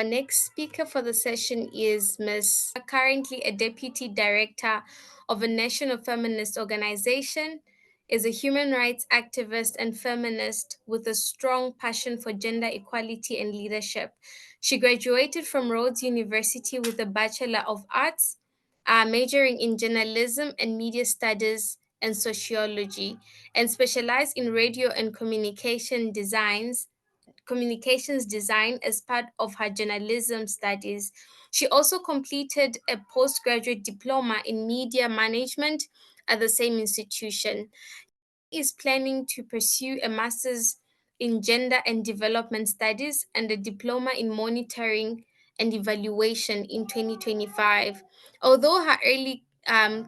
our next speaker for the session is Ms. Currently a Deputy Director of a national feminist organization, is a human rights activist and feminist with a strong passion for gender equality and leadership. She graduated from Rhodes University with a Bachelor of Arts, majoring in journalism and media studies and sociology, and specialized in radio and communications design as part of her journalism studies. She also completed a postgraduate diploma in media management at the same institution. Is planning to pursue a master's in gender and development studies and a diploma in monitoring and evaluation in 2025. Although her early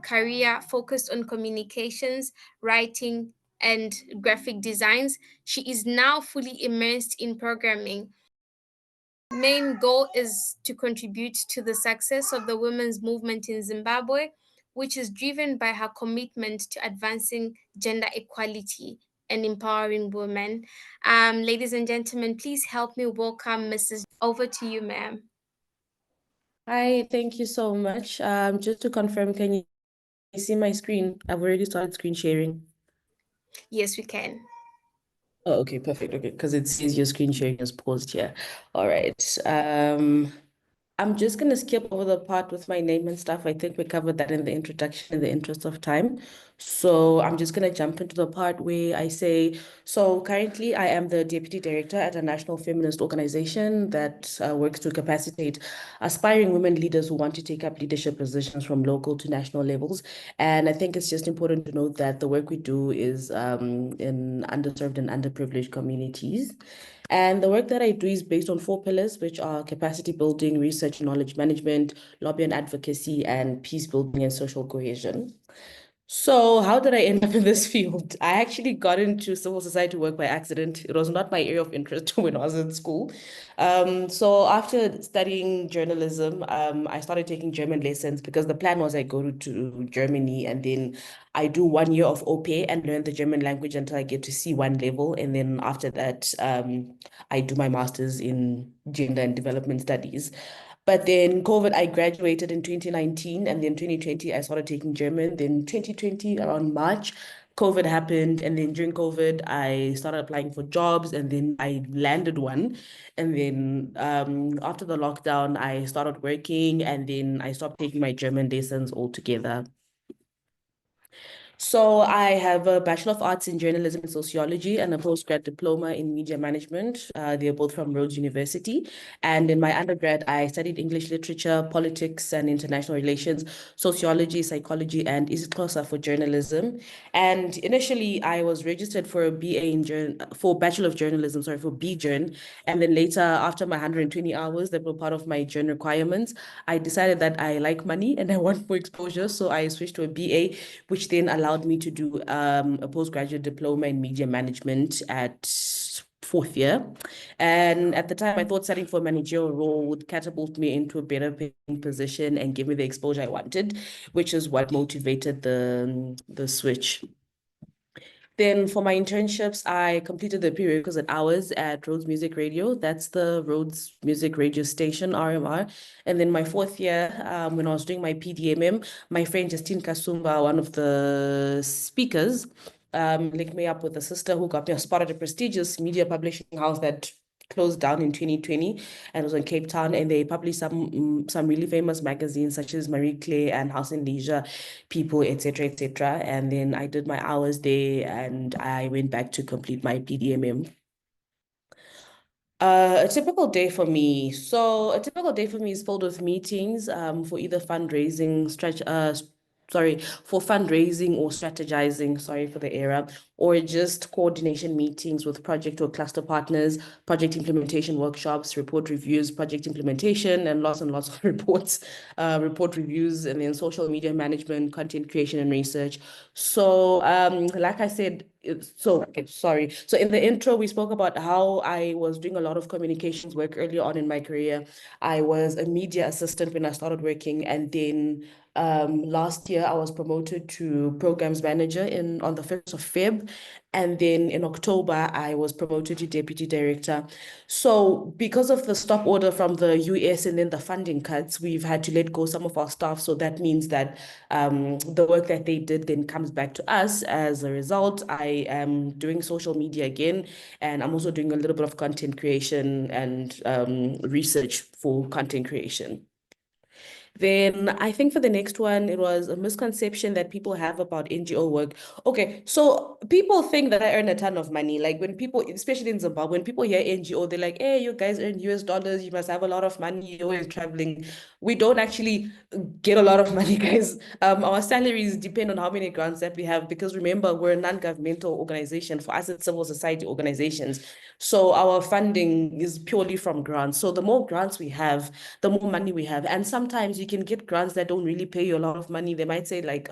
career focused on communications, writing, and graphic designs, she is now fully immersed in programming. Main goal is to contribute to the success of the women's movement in Zimbabwe, which is driven by her commitment to advancing gender equality and empowering women. Ladies and gentlemen, please help me welcome Mrs. Over to you, ma'am. Hi, thank you so much. Just to confirm, can you see my screen? I've already started screen sharing. Yes, we can. Oh, okay, perfect. Okay, because it says your screen sharing is paused here. All right. I'm just going to skip over the part with my name and stuff. I think we covered that in the introduction in the interest of time. So I'm just going to jump into the part where I say, so currently I am the Deputy Director at a national feminist organization that works to capacitate aspiring women leaders who want to take up leadership positions from local to national levels. And I think it's just important to note that the work we do is in underserved and underprivileged communities. And the work that I do is based on 4 pillars, which are capacity building, research, knowledge management, lobby and advocacy, and peace building and social cohesion. So how did I end up in this field? I actually got into civil society work by accident. It was not my area of interest when I was in school. So after studying journalism, I started taking German lessons because the plan was I go to Germany and then I do 1 year of OPE and learn the German language until I get to C1 level. And then after that, I do my master's in gender and development studies. But then COVID, I graduated in 2019, and then 2020, I started taking German. Then 2020, around March, COVID happened. And then during COVID, I started applying for jobs, and then I landed one. And then after the lockdown, I started working, and then I stopped taking my German lessons altogether. So I have a Bachelor of Arts in Journalism and Sociology and a postgrad diploma in media management. They're both from Rhodes University. And in my undergrad, I studied English literature, politics and international relations, sociology, psychology, and isiXhosa for journalism. And initially, I was registered for a BA for Bachelor of Journalism, sorry, for BJourn. And then later, after my 120 hours that were part of my journ requirements, I decided that I like money and I want more exposure. So I switched to a BA, which then allowed me to do a postgraduate diploma in media management at 4th year. And at the time, I thought studying for a managerial role would catapult me into a better paying position and give me the exposure I wanted, which is what motivated the switch. Then for my internships, I completed the prerequisite hours at Rhodes Music Radio. That's the Rhodes Music Radio Station, RMR. And then my 4th year, when I was doing my PDMM, my friend Justine Kasumba, one of the speakers, linked me up with a sister who got me a spot at a prestigious media publishing house that closed down in 2020 and was in Cape Town, and they published some really famous magazines such as Marie Claire and House and Leisure, People, etc., etc. And then I did my hours there and I went back to complete my PDMM. A typical day for me. So a typical day for me is filled with meetings for either for fundraising or strategizing, sorry for the error, or just coordination meetings with project or cluster partners, project implementation workshops, report reviews, project implementation, and lots of reports, report reviews, and then social media management, content creation, and research. So like I said, so in the intro, we spoke about how I was doing a lot of communications work early on in my career. I was a media assistant when I started working, and then last year I was promoted to programs manager on the 1st of Feb. And then in October, I was promoted to deputy director. So because of the stop order from the US and then the funding cuts, we've had to let go some of our staff. So that means that the work that they did then comes back to us. As a result, I am doing social media again, and I'm also doing a little bit of content creation and research for content creation. Then I think for the next one, it was a misconception that people have about NGO work. Okay, so people think that I earn a ton of money. Like when people, especially in Zimbabwe, when people hear NGO, they're like, hey, you guys earn US dollars, you must have a lot of money, you're always traveling. We don't actually get a lot of money, guys. Our salaries depend on how many grants that we have, because remember, we're a non-governmental organization. For us, it's civil society organizations. So our funding is purely from grants. So the more grants we have, the more money we have. And sometimes you can get grants that don't really pay you a lot of money. They might say like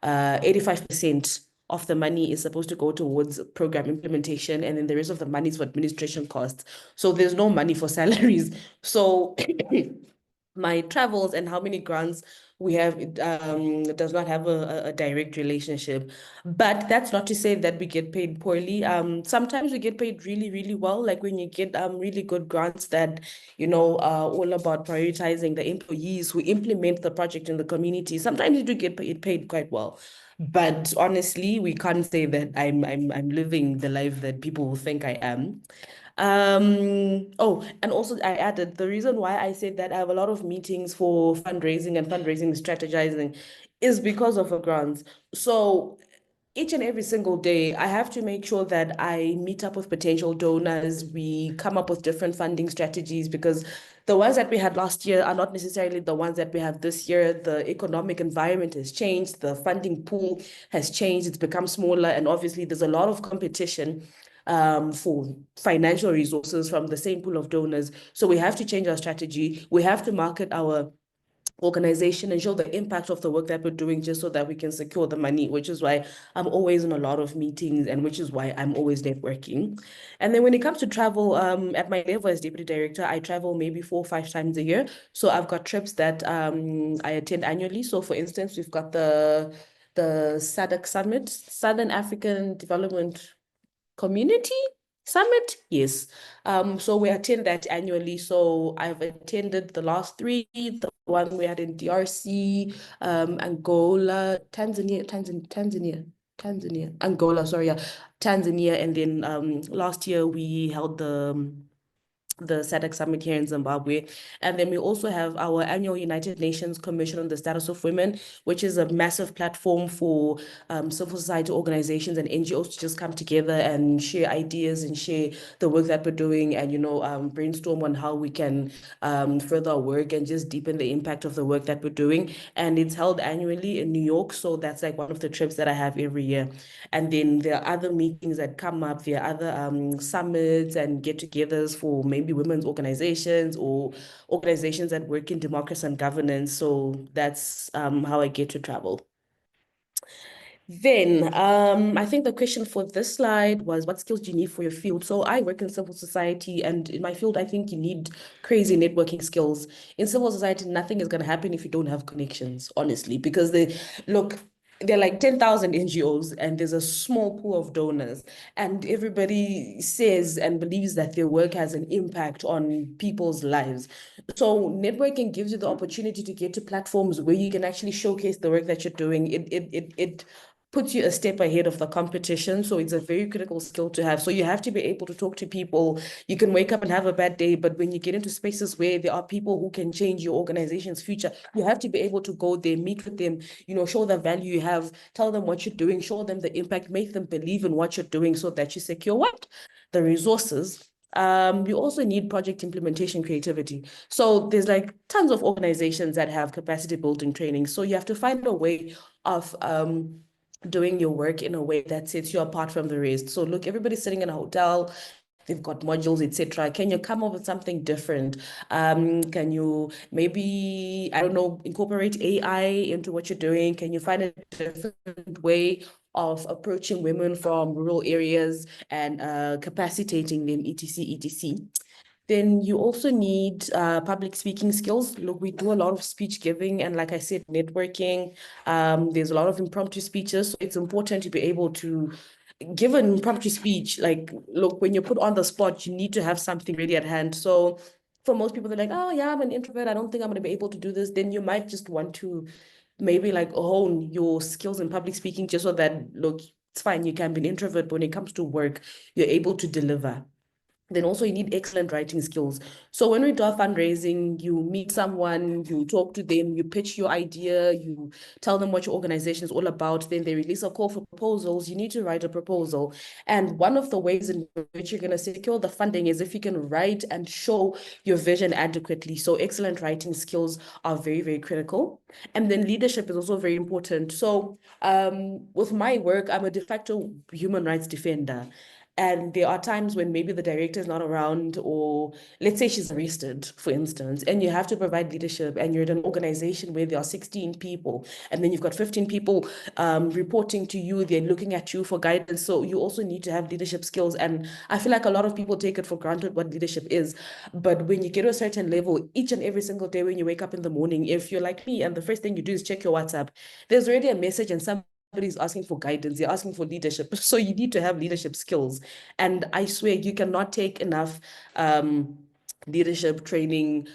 85% of the money is supposed to go towards program implementation, and then the rest of the money is for administration costs. So there's no money for salaries. So my travels and how many grants we have, it does not have a direct relationship. But that's not to say that we get paid poorly. Sometimes we get paid really, really well, like when you get really good grants that, are all about prioritizing the employees who implement the project in the community. Sometimes you do get paid quite well. But honestly, we can't say that I'm living the life that people think I am. Oh, and also I added the reason why I said that I have a lot of meetings for fundraising and fundraising strategizing is because of a grant. So each and every single day, I have to make sure that I meet up with potential donors. We come up with different funding strategies, because the ones that we had last year are not necessarily the ones that we have this year. The economic environment has changed, the funding pool has changed, it's become smaller, and obviously there's a lot of competition for financial resources from the same pool of donors. So we have to change our strategy. We have to market our organization and show the impact of the work that we're doing, just so that we can secure the money, which is why I'm always in a lot of meetings, and which is why I'm always networking. And then when it comes to travel, at my level as deputy director, I travel maybe 4 or 5 times a year. So I've got trips that I attend annually. So for instance, we've got the SADC Summit, Southern African Development Community Summit. Yes. So we attend that annually. So I've attended the last three, the one we had in DRC, Angola, Tanzania, Angola, sorry, yeah, Tanzania. And then last year we held the SADC Summit here in Zimbabwe. And then we also have our annual United Nations Commission on the Status of Women, which is a massive platform for civil society organizations and NGOs to just come together and share ideas and share the work that we're doing, and, brainstorm on how we can further our work and just deepen the impact of the work that we're doing. And it's held annually in New York. So that's like one of the trips that I have every year. And then there are other meetings that come up. There are other summits and get-togethers for maybe women's organizations or organizations that work in democracy and governance. So that's how I get to travel. Then, I think the question for this slide was, what skills do you need for your field? So I work in civil society, and in my field, I think you need crazy networking skills. In civil society, nothing is going to happen if you don't have connections, honestly, because there are like 10,000 NGOs, and there's a small pool of donors, and everybody says and believes that their work has an impact on people's lives. So networking gives you the opportunity to get to platforms where you can actually showcase the work that you're doing. It puts you a step ahead of the competition. So it's a very critical skill to have. So you have to be able to talk to people. You can wake up and have a bad day, but when you get into spaces where there are people who can change your organization's future, you have to be able to go there, meet with them, show the value you have, tell them what you're doing, show them the impact, make them believe in what you're doing, so that you secure what? The resources. You also need project implementation creativity. So there's like tons of organizations that have capacity building training. So you have to find a way of doing your work in a way that sets you apart from the rest. So look, everybody's sitting in a hotel, they've got modules, etc. Can you come up with something different? Can you maybe, I don't know, incorporate AI into what you're doing? Can you find a different way of approaching women from rural areas and capacitating them, etc., etc.? Then you also need public speaking skills. Look, we do a lot of speech giving and, like I said, networking. There's a lot of impromptu speeches. So it's important to be able to give an impromptu speech. Like, look, when you're put on the spot, you need to have something ready at hand. So for most people, they're like, oh, yeah, I'm an introvert. I don't think I'm going to be able to do this. Then you might just want to maybe like hone your skills in public speaking just so that, look, it's fine. You can be an introvert, but when it comes to work, you're able to deliver. Then also you need excellent writing skills. So when we do our fundraising, you meet someone, you talk to them, you pitch your idea, you tell them what your organization is all about, then they release a call for proposals. You need to write a proposal. And one of the ways in which you're going to secure the funding is if you can write and show your vision adequately. So excellent writing skills are very, very critical. And then leadership is also very important. So with my work, I'm a de facto human rights defender. And there are times when maybe the director is not around, or let's say she's arrested, for instance, and you have to provide leadership, and you're in an organization where there are 16 people, and then you've got 15 people reporting to you, they're looking at you for guidance. So you also need to have leadership skills. And I feel like a lot of people take it for granted what leadership is. But when you get to a certain level, each and every single day when you wake up in the morning, if you're like me and the first thing you do is check your WhatsApp, there's already a message and somebody's asking for guidance, you're asking for leadership. So you need to have leadership skills. And I swear you cannot take enough leadership training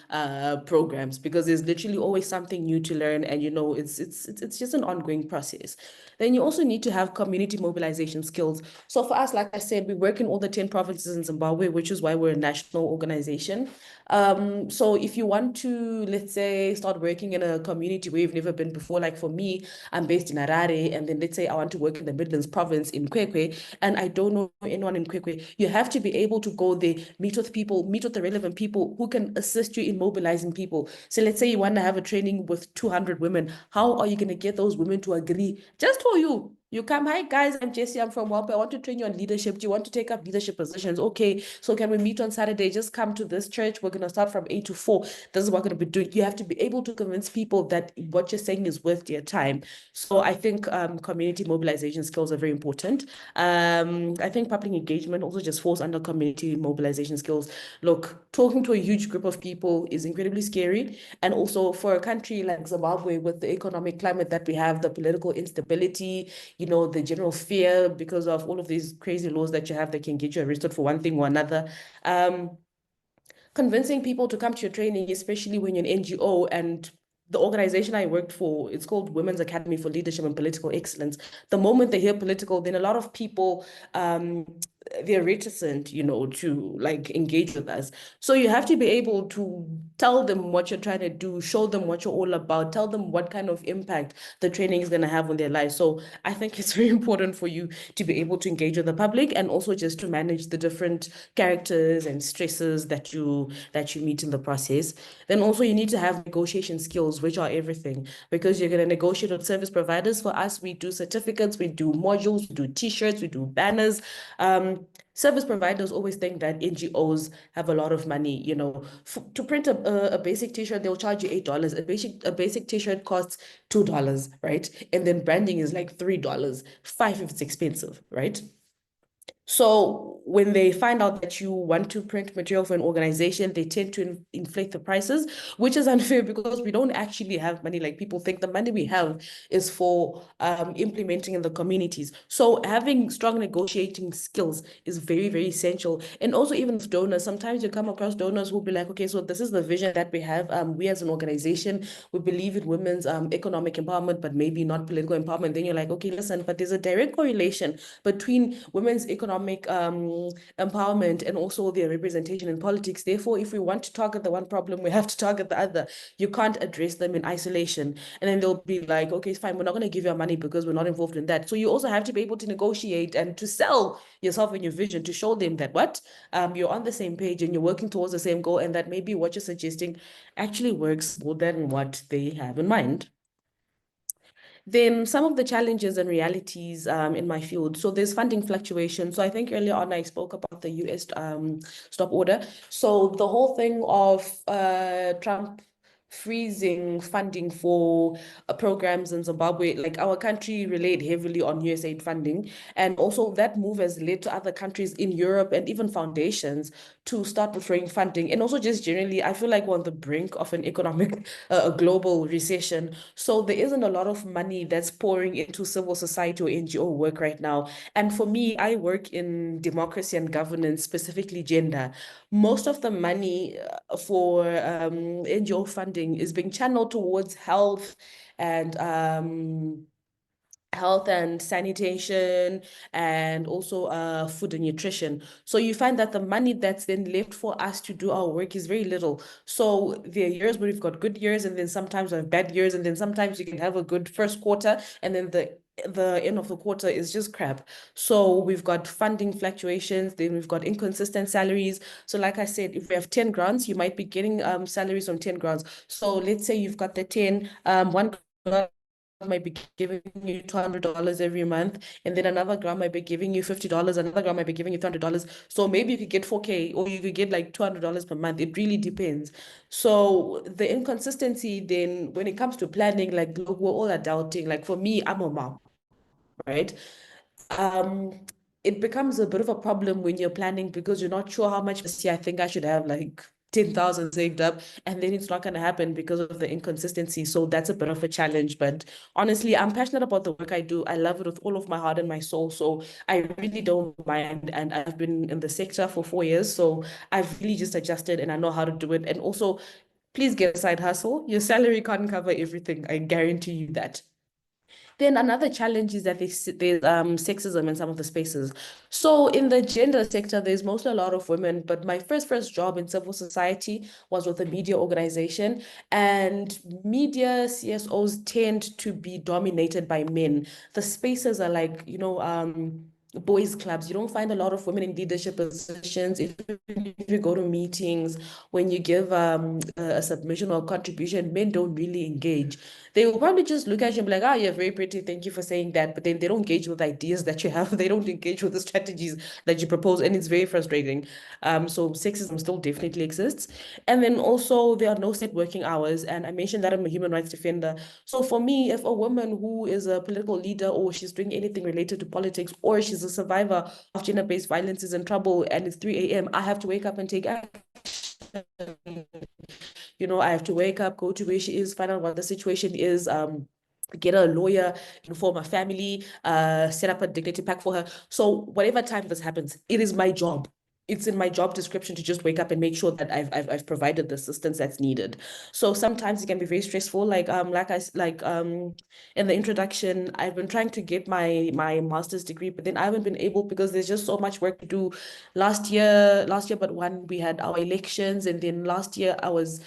programs, because there's literally always something new to learn, and it's just an ongoing process. Then you also need to have community mobilization skills. So for us, like I said, we work in all the 10 provinces in Zimbabwe, which is why we're a national organization. So if you want to, let's say, start working in a community where you've never been before, like for me, I'm based in Harare, and then let's say I want to work in the Midlands province in Kwekwe, and I don't know anyone in Kwekwe, you have to be able to go there, meet with people, meet with the relevant people who can assist you in mobilizing people. So let's say you want to have a training with 200 women. How are you going to get those women to agree just for you? You come, hi guys, I'm Jessie, I'm from WAP. I want to train you on leadership. Do you want to take up leadership positions? Okay, so can we meet on Saturday? Just come to this church. We're going to start from 8 to 4. This is what we're going to be doing. You have to be able to convince people that what you're saying is worth their time. So I think community mobilization skills are very important. I think public engagement also just falls under community mobilization skills. Look, talking to a huge group of people is incredibly scary. And also for a country like Zimbabwe, with the economic climate that we have, the political instability, the general fear because of all of these crazy laws that you have that can get you arrested for one thing or another. Convincing people to come to your training, especially when you're an NGO, and the organization I worked for, it's called Women's Academy for Leadership and Political Excellence. The moment they hear political, then a lot of people they're reticent, to like engage with us. So you have to be able to tell them what you're trying to do, show them what you're all about, tell them what kind of impact the training is going to have on their lives. So I think it's very important for you to be able to engage with the public, and also just to manage the different characters and stresses that you meet in the process. Then also you need to have negotiation skills, which are everything, because you're going to negotiate with service providers. For us, we do certificates, we do modules, we do t-shirts, we do banners. Service providers always think that NGOs have a lot of money. To print a basic t-shirt, they'll charge you $8. A basic t-shirt costs $2, right? And then branding is like $3, $5 if it's expensive, right? So when they find out that you want to print material for an organization, they tend to inflate the prices, which is unfair because we don't actually have money like people think. The money we have is for implementing in the communities. So having strong negotiating skills is very, very essential. And also even with donors, sometimes you come across donors who'll be like, okay, so this is the vision that we have. We as an organization, we believe in women's economic empowerment, but maybe not political empowerment. Then you're like, okay, listen, but there's a direct correlation between women's economic empowerment and also their representation in politics. Therefore, if we want to target the one problem, we have to target the other. You can't address them in isolation. And then they'll be like, okay, fine, we're not going to give you our money because we're not involved in that. So you also have to be able to negotiate and to sell yourself and your vision, to show them that you're on the same page and you're working towards the same goal, and that maybe what you're suggesting actually works more than what they have in mind. Then some of the challenges and realities in my field. So there's funding fluctuation. So I think earlier on I spoke about the US stop order. So the whole thing of Trump freezing funding for programs in Zimbabwe. Like our country relied heavily on USAID funding, and also that move has led to other countries in Europe and even foundations to start withdrawing funding. And also just generally, I feel like we're on the brink of an economic, a global recession. So there isn't a lot of money that's pouring into civil society or NGO work right now. And for me, I work in democracy and governance, specifically gender. Most of the money for NGO funding is being channeled towards and health and sanitation, and also food and nutrition. So you find that the money that's then left for us to do our work is very little. So there are years where we've got good years, and then sometimes we have bad years, and then sometimes you can have a good first quarter, and then the end of the quarter is just crap. So we've got funding fluctuations, then we've got inconsistent salaries. So like I said, if we have 10 grants, you might be getting salaries from 10 grants. So let's say you've got the 10, one grant might be giving you $200 every month, and then another grant might be giving you $50, another grant might be giving you $300. So maybe you could get 4K, or you could get like $200 per month. It really depends. So the inconsistency then when it comes to planning, like look, we're all adulting. Like for me, I'm a mom, right? um it becomes a bit of a problem when you're planning because you're not sure how much this year. I think I should have like 10,000 saved up, and then it's not going to happen because of the inconsistency. So that's a bit of a challenge. But honestly, I'm passionate about the work I do. I love it with all of my heart and my soul. So I really don't mind. And I've been in the sector for 4 years. So I've really just adjusted and I know how to do it. And also, please get a side hustle. Your salary can't cover everything. I guarantee you that. Then another challenge is that there's sexism in some of the spaces. So in the gender sector, there's mostly a lot of women, but my first job in civil society was with a media organization, and media CSOs tend to be dominated by men. The spaces are like, boys clubs. You don't find a lot of women in leadership positions. If you go to meetings, when you give a submission or a contribution, men don't really engage. They will probably just look at you and be like, "Ah, you're very pretty. Thank you for saying that." But then they don't engage with ideas that you have. They don't engage with the strategies that you propose, and it's very frustrating. So sexism still definitely exists. And then also there are no set working hours. And I mentioned that I'm a human rights defender. So for me, if a woman who is a political leader, or she's doing anything related to politics, or she's a survivor of gender-based violence, is in trouble and it's 3 a.m., I have to wake up and take action. I have to wake up, go to where she is, find out what the situation is, get a lawyer, inform her family, set up a dignity pack for her. So whatever time this happens, it is my job. It's in my job description to just wake up and make sure that I've provided the assistance that's needed. So sometimes it can be very stressful. In the introduction, I've been trying to get my master's degree, but then I haven't been able because there's just so much work to do. Last year, but one, we had our elections, and then last year I was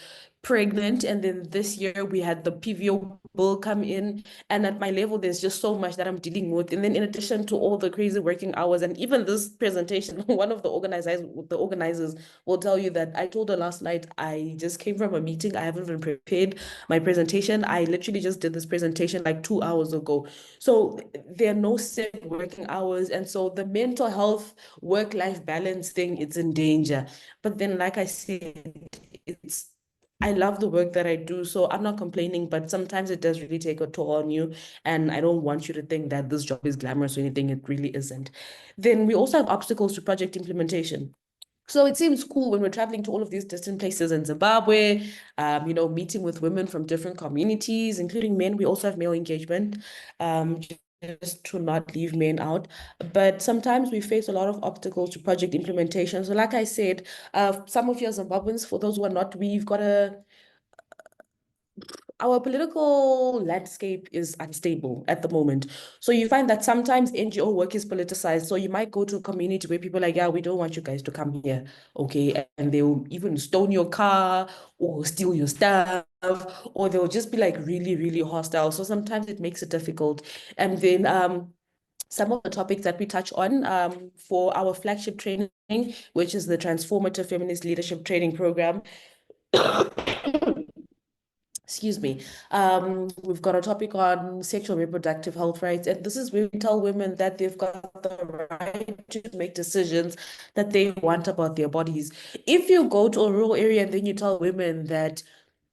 pregnant, and then this year we had the PVO bill come in, and at my level there's just so much that I'm dealing with. And then in addition to all the crazy working hours and even this presentation, one of the organizers will tell you that I told her last night I just came from a meeting, I haven't even prepared my presentation. I literally just did this presentation like 2 hours ago. So there are no set working hours, and so the mental health work-life balance thing, it's in danger. But then, like I said, it's I love the work that I do, so I'm not complaining, but sometimes it does really take a toll on you. And I don't want you to think that this job is glamorous or anything. It really isn't. Then we also have obstacles to project implementation. So it seems cool when we're traveling to all of these distant places in Zimbabwe, meeting with women from different communities, including men. We also have male engagement, um, just to not leave men out. But sometimes we face a lot of obstacles to project implementation. So like I said, some of you are Zimbabweans, for those who are not, we've got our political landscape is unstable at the moment. So you find that sometimes NGO work is politicized. So you might go to a community where people are like, yeah, we don't want you guys to come here. Okay. And they'll even stone your car or steal your stuff, or they'll just be like really, really hostile. So sometimes it makes it difficult. And then some of the topics that we touch on for our flagship training, which is the Transformative Feminist Leadership Training Program. Excuse me. We've got a topic on sexual reproductive health rights, and this is where we tell women that they've got the right to make decisions that they want about their bodies. If you go to a rural area and then you tell women that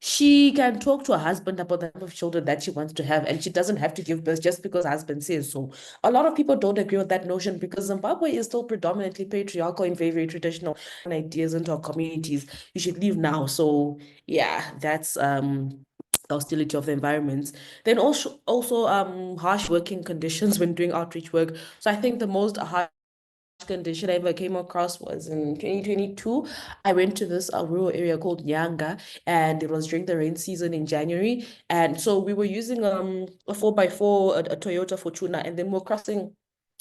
she can talk to her husband about the number of children that she wants to have, and she doesn't have to give birth just because her husband says so. A lot of people don't agree with that notion because Zimbabwe is still predominantly patriarchal and very, very traditional ideas into our communities. You should leave now. So yeah, that's the hostility of the environment. Then also harsh working conditions when doing outreach work. So I think the most harsh condition I ever came across was in 2022. I went to this rural area called Nyanga, and it was during the rain season in January. And so we were using a 4x4, a Toyota Fortuna, and then we're crossing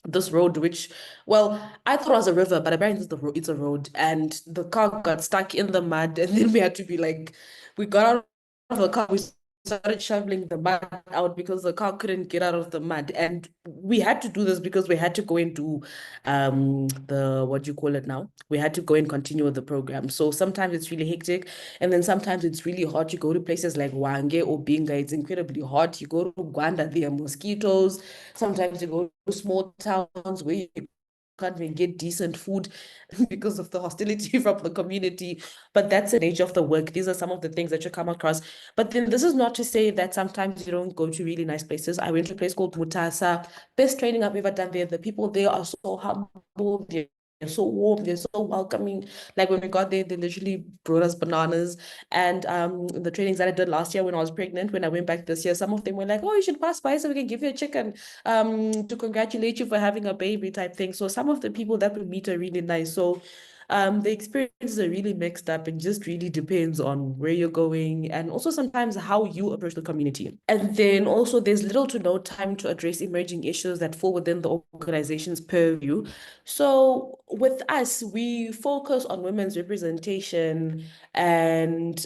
this road, which, well, I thought it was a river, but apparently it's a road. And the car got stuck in the mud, and then we had to be like, we got out of the car, we started shoveling the mud out because the car couldn't get out of the mud. And we had to do this because we had to go into the what do you call it now? We had to go and continue with the program. So sometimes it's really hectic, and then sometimes it's really hot. You go to places like Wange or Binga, it's incredibly hot. You go to Gwanda, there are mosquitoes. Sometimes you go to small towns where you can't even get decent food because of the hostility from the community. But that's the nature of the work. These are some of the things that you come across. But then this is not to say that sometimes you don't go to really nice places. I went to a place called Mutasa. Best training I've ever done there. The people there are so humble. They're so warm, they're so welcoming. Like when we got there, they literally brought us bananas. And the trainings that I did last year when I was pregnant, when I went back this year, some of them were like, "Oh, you should pass by so we can give you a chicken to congratulate you for having a baby," type thing. So some of the people that we meet are really nice. So the experiences are really mixed up and just really depends on where you're going and also sometimes how you approach the community. And then also there's little to no time to address emerging issues that fall within the organization's purview. So with us, we focus on women's representation, and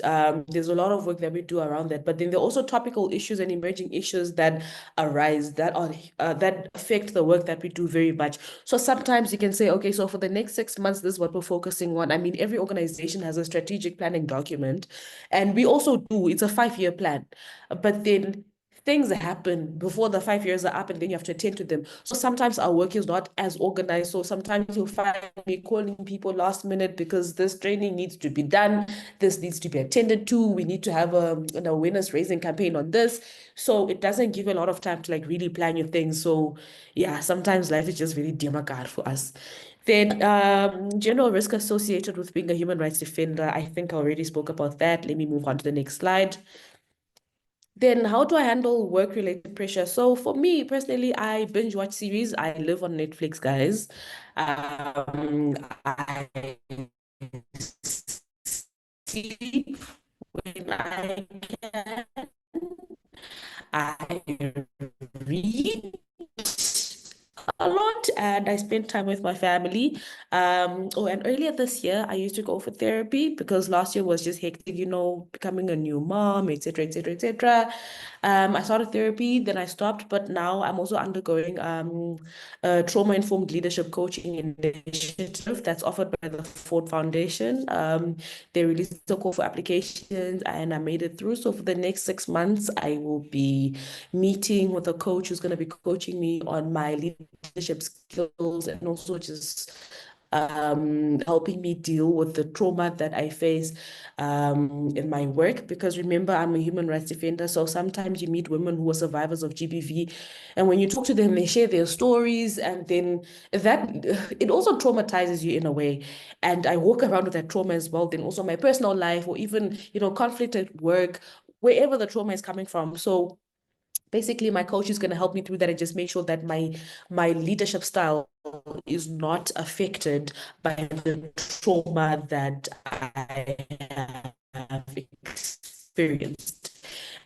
there's a lot of work that we do around that. But then there are also topical issues and emerging issues that arise that affect the work that we do very much. So sometimes you can say, okay, so for the next 6 months, this is what we're focusing on. I mean, every organization has a strategic planning document, and we also do. It's a 5-year plan, but then things happen before the 5 years are up and then you have to attend to them. So sometimes our work is not as organized. So sometimes you'll find me calling people last minute because this training needs to be done. This needs to be attended to. We need to have an awareness raising campaign on this. So it doesn't give you a lot of time to like really plan your things. So yeah, sometimes life is just really demagod for us. Then general risk associated with being a human rights defender. I think I already spoke about that. Let me move on to the next slide. Then how do I handle work-related pressure? So for me personally, I binge watch series. I live on Netflix, guys. I sleep when I can. I read a lot and I spend time with my family. Oh, and earlier this year, I used to go for therapy because last year was just hectic, becoming a new mom, etc., etc., etc. I started therapy, then I stopped, but now I'm also undergoing a trauma-informed leadership coaching initiative that's offered by the Ford Foundation. They released a call for applications and I made it through. So for the next 6 months, I will be meeting with a coach who's going to be coaching me on my leadership skills and also just helping me deal with the trauma that I face in my work. Because remember, I'm a human rights defender. So sometimes you meet women who are survivors of GBV. And when you talk to them, they share their stories. And then that it also traumatizes you in a way. And I walk around with that trauma as well. Then also my personal life or even, conflict at work, wherever the trauma is coming from. So basically my coach is going to help me through that and just make sure that my leadership style is not affected by the trauma that I have experienced.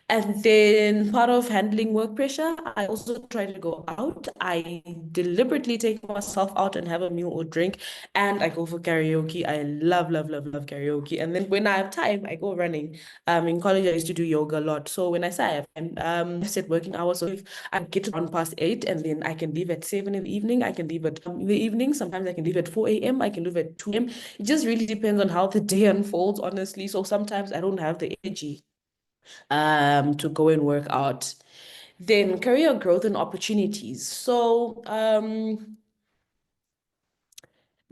And then part of handling work pressure, I also try to go out. I deliberately take myself out and have a meal or drink, and I go for karaoke. I love, love, love, love karaoke. And then when I have time, I go running. In college, I used to do yoga a lot. So when I say I have time, I set working hours. So if I get to around past 8, and then I can leave at 7 in the evening, I can leave at in the evening. Sometimes I can leave at 4 a.m. I can leave at 2 a.m. It just really depends on how the day unfolds, honestly. So sometimes I don't have the energy to go and work out. Then career growth and opportunities. So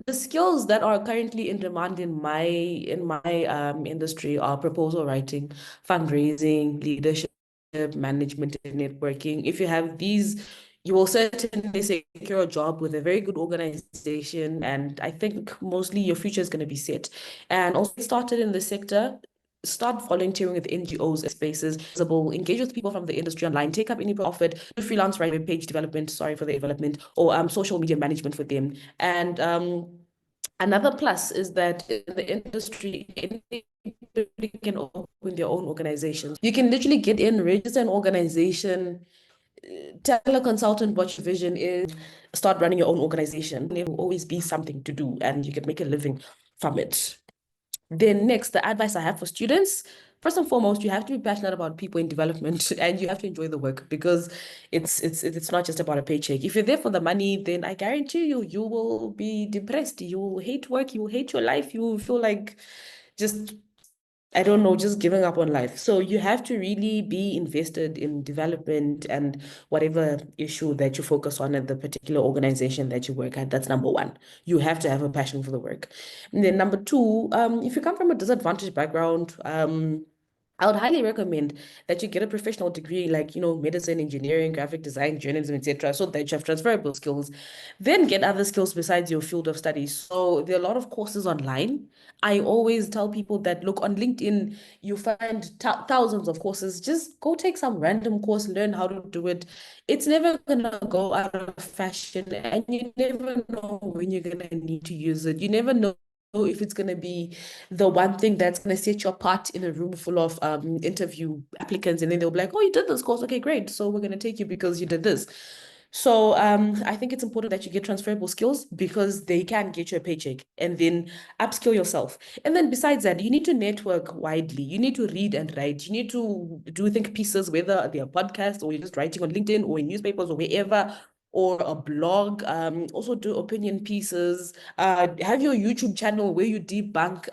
The skills that are currently in demand in my industry are proposal writing, fundraising, leadership, management, and networking. If you have these, you will certainly secure a job with a very good organization, and I think mostly your future is going to be set. And also get started in the sector. Start volunteering with NGOs spaces, engage with people from the industry online, take up any offered, do freelance writing, page development, sorry for the development, or social media management for them. And another plus is that in the industry, anybody can open their own organizations. You can literally get in, register an organization, tell a consultant what your vision is, start running your own organization. There will always be something to do, and you can make a living from it. Then next, the advice I have for students, first and foremost, you have to be passionate about people in development and you have to enjoy the work because it's not just about a paycheck. If you're there for the money, then I guarantee you, you will be depressed. You will hate work. You will hate your life. You will feel like just I don't know, just giving up on life. So you have to really be invested in development and whatever issue that you focus on at the particular organization that you work at. That's number one. You have to have a passion for the work. And then number two, if you come from a disadvantaged background, I would highly recommend that you get a professional degree like, medicine, engineering, graphic design, journalism, etc., so that you have transferable skills. Then get other skills besides your field of study. So there are a lot of courses online. I always tell people that look on LinkedIn, you find thousands of courses. Just go take some random course, learn how to do it. It's never gonna go out of fashion, and you never know when you're gonna need to use it. You never know if it's going to be the one thing that's going to set you apart in a room full of interview applicants, and then they'll be like, oh, you did this course, okay, great, so we're going to take you because you did this. So I think it's important that you get transferable skills because they can get you a paycheck, and then upskill yourself. And then besides that, you need to network widely. You need to read and write. You need to do think pieces, whether they're podcasts or you're just writing on LinkedIn or in newspapers or wherever, or a blog. Also do opinion pieces. Have your YouTube channel where you debunk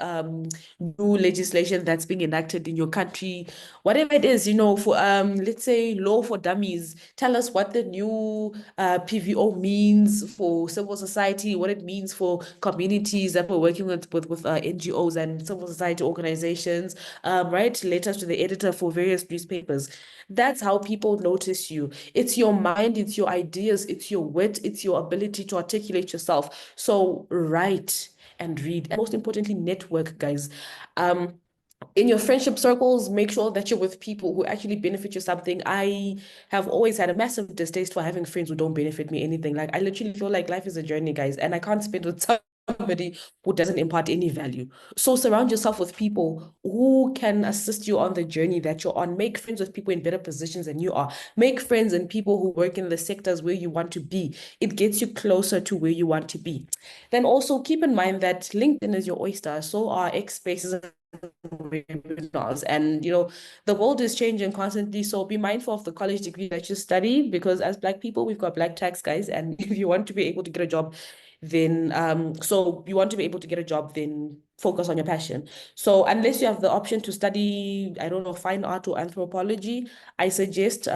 new legislation that's being enacted in your country, whatever it is, for let's say law for dummies. Tell us what the new PVO means for civil society, what it means for communities that we're working with NGOs and civil society organizations. Write letters to the editor for various newspapers. That's how people notice you. It's your mind, it's your ideas, it's your wit, it's your ability to articulate yourself. So write and read, and most importantly, network, guys. In your friendship circles, make sure that you're with people who actually benefit you something. I have always had a massive distaste for having friends who don't benefit me anything. Like, I literally feel like life is a journey, guys, and I can't spend with somebody who doesn't impart any value. So surround yourself with people who can assist you on the journey that you're on. Make friends with people in better positions than you are. Make friends and people who work in the sectors where you want to be. It gets you closer to where you want to be. Then also keep in mind that LinkedIn is your oyster. So are X Spaces webinars, and the world is changing constantly, so be mindful of the college degree that you study, because as Black people, we've got black tax, guys, and if you want to be able to get a job, then you want to be able to get a job, then focus on your passion. So unless you have the option to study, I don't know, fine art or anthropology, I suggest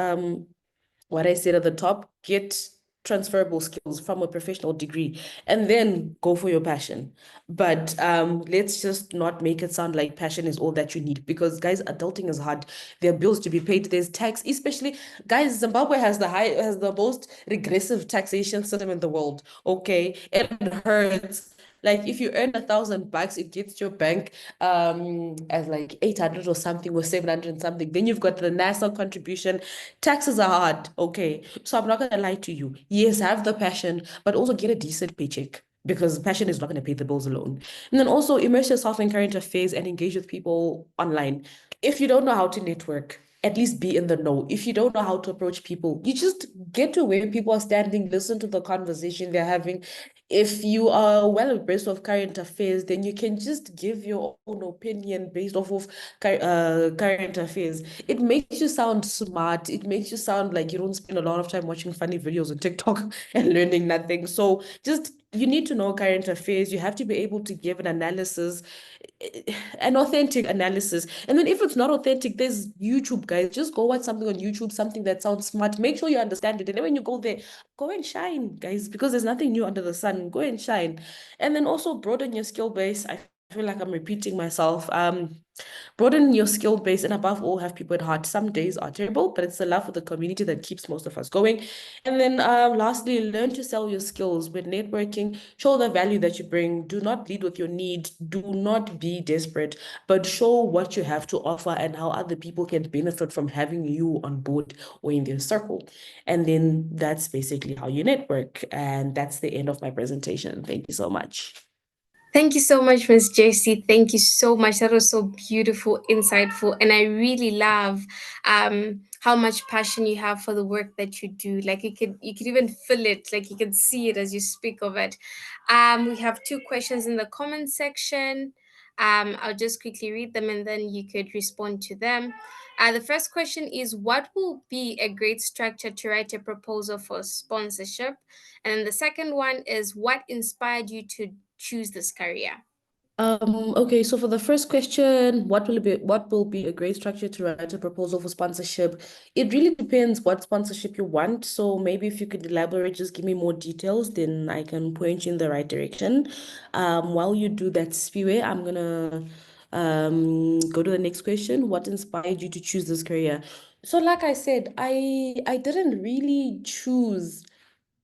what I said at the top, get transferable skills from a professional degree and then go for your passion. But let's just not make it sound like passion is all that you need, because guys, adulting is hard. There are bills to be paid, there's tax, especially guys, Zimbabwe has the most regressive taxation system in the world. Okay, it hurts. Like if you earn $1,000, it gets your bank as like 800 or something, or 700 and something. Then you've got the national contribution. Taxes are hard, okay? So I'm not gonna lie to you. Yes, have the passion, but also get a decent paycheck, because passion is not gonna pay the bills alone. And then also immerse yourself in current affairs and engage with people online. If you don't know how to network, at least be in the know. If you don't know how to approach people, you just get to where people are standing, listen to the conversation they're having. If you are well abreast of current affairs, then you can just give your own opinion based off of current affairs. It makes you sound smart. It makes you sound like you don't spend a lot of time watching funny videos on TikTok and learning nothing. So just you need to know current affairs. You have to be able to give an analysis, an authentic analysis. And then if it's not authentic, there's YouTube, guys. Just go watch something on YouTube, something that sounds smart. Make sure you understand it. And then when you go there, go and shine, guys, because there's nothing new under the sun. Go and shine. And then also broaden your skill base. I feel like I'm repeating myself. Broaden your skill base, and above all, have people at heart. Some days are terrible, but it's the love for the community that keeps most of us going. And then lastly, learn to sell your skills. With networking, show the value that you bring. Do not lead with your need. Do not be desperate, but show what you have to offer and how other people can benefit from having you on board or in their circle. And then that's basically how you network. And that's the end of my presentation. Thank you so much. Thank you so much, Miss JC. Thank you so much. That was so beautiful, insightful, and I really love how much passion you have for the work that you do. Like you could even feel it, like you can see it as you speak of it. We have two questions in the comment section. I'll just quickly read them and then you could respond to them. The first question is, what will be a great structure to write a proposal for sponsorship? And then the second one is, what inspired you to choose this career? Okay, so for the first question, what will be a great structure to write a proposal for sponsorship? It really depends what sponsorship you want. So maybe if you could elaborate, just give me more details, then I can point you in the right direction. While you do that, Spiwe, I'm gonna go to the next question. What inspired you to choose this career? So like I said, I didn't really choose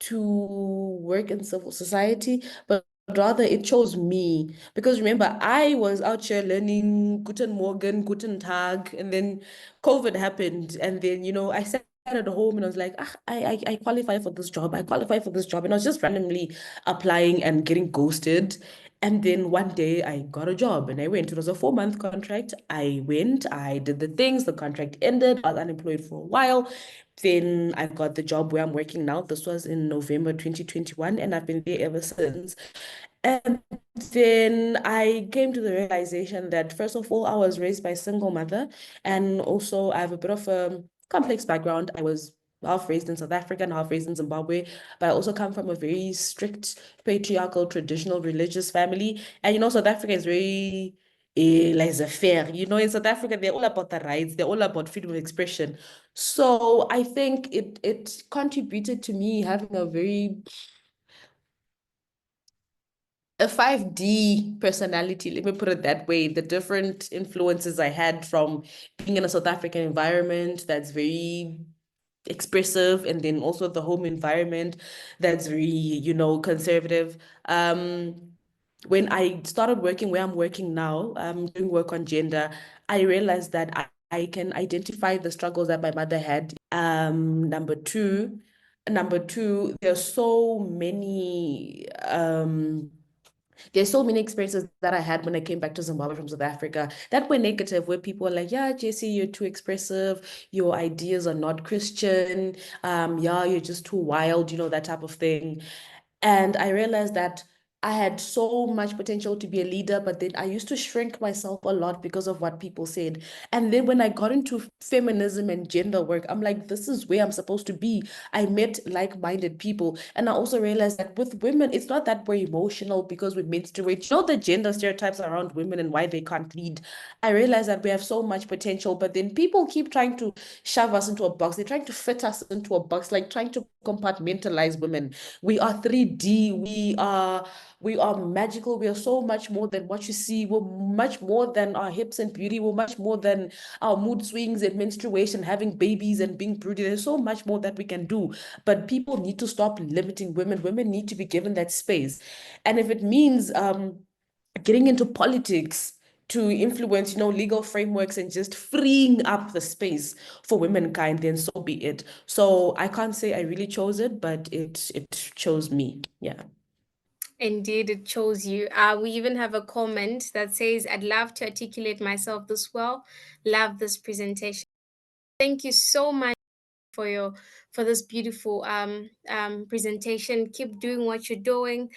to work in civil society, but rather it chose me. Because remember, I was out here learning Guten Morgen, Guten Tag, and then COVID happened. And then, I sat at home and I was like, I qualify for this job. I qualify for this job. And I was just randomly applying and getting ghosted. And then one day I got a job and I went. It was a 4-month contract. I went, I did the things, the contract ended. I was unemployed for a while. Then I got the job where I'm working now. This was in November 2021, and I've been there ever since. And then I came to the realization that, first of all, I was raised by a single mother, and also I have a bit of a complex background. I was half raised in South Africa and half raised in Zimbabwe, but I also come from a very strict, patriarchal, traditional, religious family. And South Africa is very laissez-faire. In South Africa, they're all about the rights, they're all about freedom of expression. So I think it contributed to me having a 5D personality, let me put it that way. The different influences I had from being in a South African environment that's very expressive, and then also the home environment that's very, conservative. When I started working where I'm working now, doing work on gender, I realized that I can identify the struggles that my mother had. Number two, there's so many experiences that I had when I came back to Zimbabwe from South Africa that were negative, where people were like, yeah, Jesse, you're too expressive, your ideas are not Christian, yeah, you're just too wild, that type of thing. And I realized that I had so much potential to be a leader, but then I used to shrink myself a lot because of what people said. And then when I got into feminism and gender work, I'm like, this is where I'm supposed to be. I met like-minded people. And I also realized that with women, it's not that we're emotional because we menstruate. The gender stereotypes around women and why they can't lead. I realized that we have so much potential, but then people keep trying to shove us into a box. They're trying to fit us into a box, like trying to compartmentalize women. We are 3D. We are magical. We are so much more than what you see. We're much more than our hips and beauty. We're much more than our mood swings and menstruation, having babies and being broody. There's so much more that we can do. But people need to stop limiting women. Women need to be given that space. And if it means getting into politics to influence, legal frameworks and just freeing up the space for womankind, then so be it. So I can't say I really chose it, but it chose me. Yeah. Indeed, it shows you. We even have a comment that says, I'd love to articulate myself this well. Love this presentation. Thank you so much for your for this beautiful presentation. Keep doing what you're doing,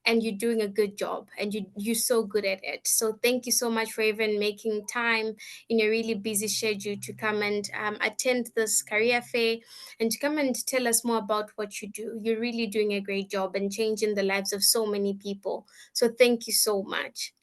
and you're doing a good job, and you're so good at it. So thank you so much for even making time in your really busy schedule to come and attend this career fair and to come and tell us more about what you do. You're really doing a great job and changing the lives of so many people. So thank you so much.